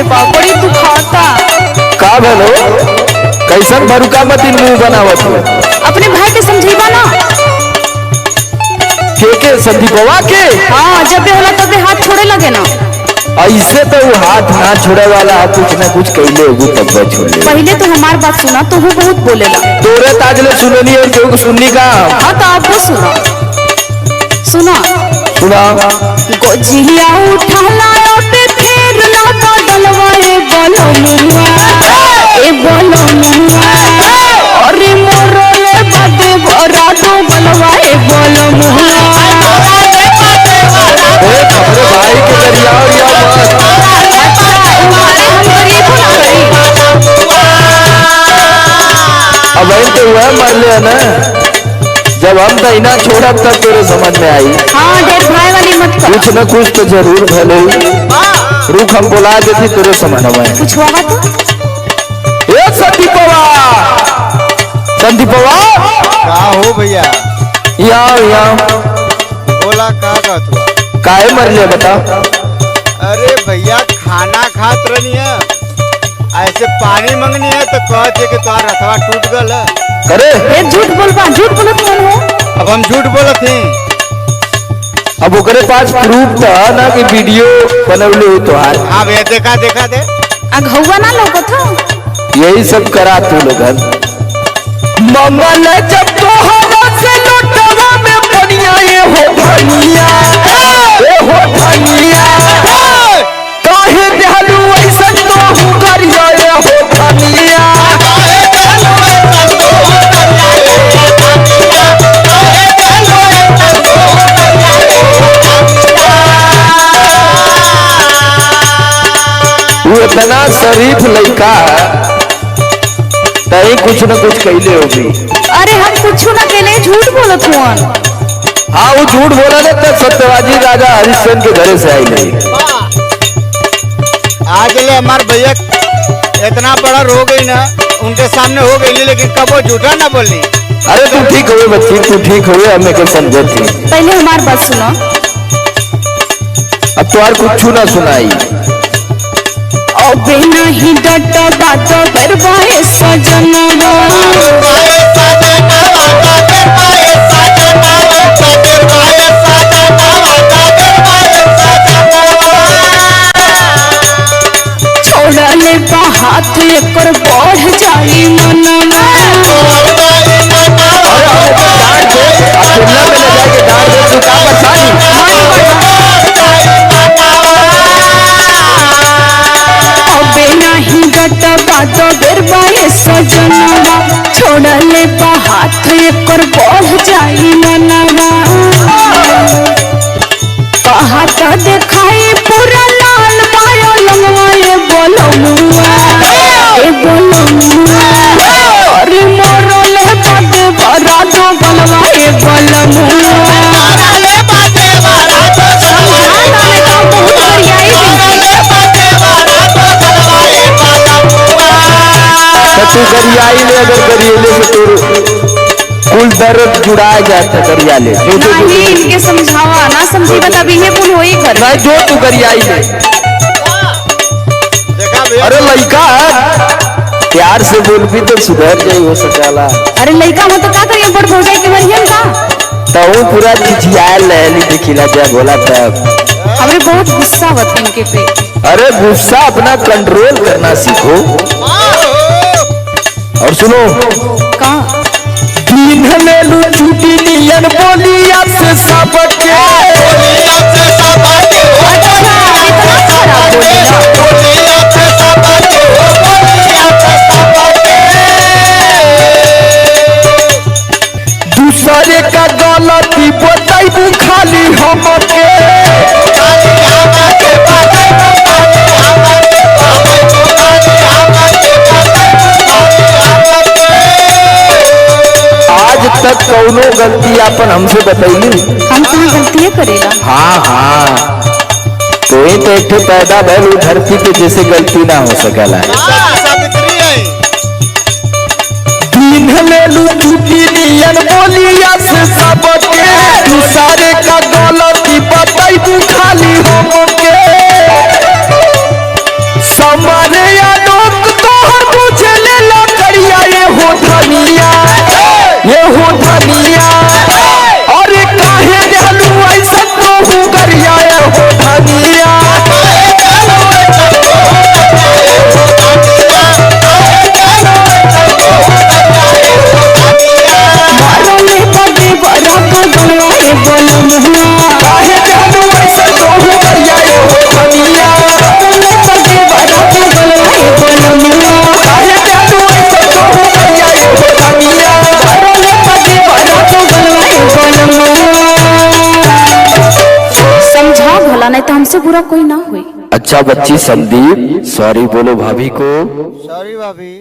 बाबा बड़ी दुखाता। का भलो कैसन भरुका मती मुंह बनावत हो? अपने भाई के समझेबा ना। के संदीपवा के? हाँ जब भी होला तब हाथ छोड़े लगे ना। ऐसे तो वो हाथ ना छोड़े वाला कुछ न कुछ कैले होगू तब छोड़ ले। पहले तो हमार बात सुना तो वो बहुत बोलेला। तोरे ताजले सुननी और केहू सुननी का? हाँ तो आप वो सुना सुना सुना। गोजिया उठा लाया पे फिर ना बदलवा ए बोलो मुआ अरे मोरोले बदे बरा तो बलवा ए बोलो मुआ। अपने भाई के दरियाओ अब तो वह मर ले ना। जब हम दहीना छोड़ा तब तेरे समझ में आई। हाँ ढेर भाई वाली मत कर। कुछ न कुछ तो जरूर भले रुक हम बुला देती तेरे समझ में। कुछ होगा तो संदीपवा संदीपवा का हो भैया? यहाँ बोला का कहत हुआ? काहे मर ले बता। अरे भैया खाना खात रहनी है, ऐसे पानी मंगनी है तो कहते कि तुम्हारा रथवा टूट गल है। करे झूठ बोलबा झूठ बोलत कौन हो? अब हम झूठ बोलत ही। अब ओकरे पास प्रूफ था ना कि वीडियो बनवले हो तोहार। अब ये देखा देखा दे अघौवा ना लौकत हो। यही सब करा तू लोगन। मंगल जब तोहरा से लोटवा में पनिया ये हो धनिया काहे देहलू ऐसन तोहू करिया ये हो धनिया। वो इतना शरीफ लड़का तही कुछ न कुछ कैले होगी। अरे हम कुछ ना केले झूठ बोलत हुआन। हाँ वो झूठ बोला ना तब सत्यवादी राजा हरिश्चंद्र के घरे से आई नहीं। आज ले हमार भैया इतना बड़ा रो गई ना, उनके सामने हो गई लेकिन कब वो झूठा ना बोली। अरे तू ठीक हुए बच्ची तू ठीक हुए हमें के समझे थी। पहले हमार बात सुनो। अब तो कुछ ना सुनाई। अबे नहीं डट बात करवाए सजनवा छोड़ा ले हाथ एकर बढ़ जाई मनवा। अबे नहीं डट बात करवाए सजनवा छोड़ा ले हाथ एकर बढ़ जाई मनवा। हाथ दिखाई पूरा लाल पायो लंगवाए बोलो मुआ अरे मोरो ले बाटे भरा दो बलवाए बोलो मुआ। तू गरियाई ले अगर गरियाले से तोर कुल दर्द जुड़ा जाता गरियाले नहीं इनके समझावा ना समझी बता भी ये पुल होई कर नहीं जो तू गरियाई ले। देखा भैया अरे लड़का प्यार से बोल भी तो सुधर जाई हो सकाला। अरे लड़का हो तो का करिए बड़ हो जाए के बरियन का तो वो पूरा चिचियाल लहली दिखिला जब बोला तब। हमरे बहुत गुस्सा होता इनके पे। अरे गुस्सा अपना कंट्रोल करना सीखो। और सुनो का पिन्हलेलू चूटी नियन बोलिया से सबके। दूसरे का गलती बताइबू खाली हमके। आज तक कौनो गलती अपन हमसे बतैली? हम कहाँ गलती करेला। हाँ हाँ तो ही तो एक पैदा भैल धरती के जैसे गलती ना हो सकेला। पिन्हलेलू चूटी नियन बोलिया से सबके। दूसरे का गलती बताइबू खाली हमके। बड़ा, नहीं तो हमसे बुरा कोई ना हुई। अच्छा बच्ची संदीप, सॉरी बोलो भाभी को। सॉरी भाभी।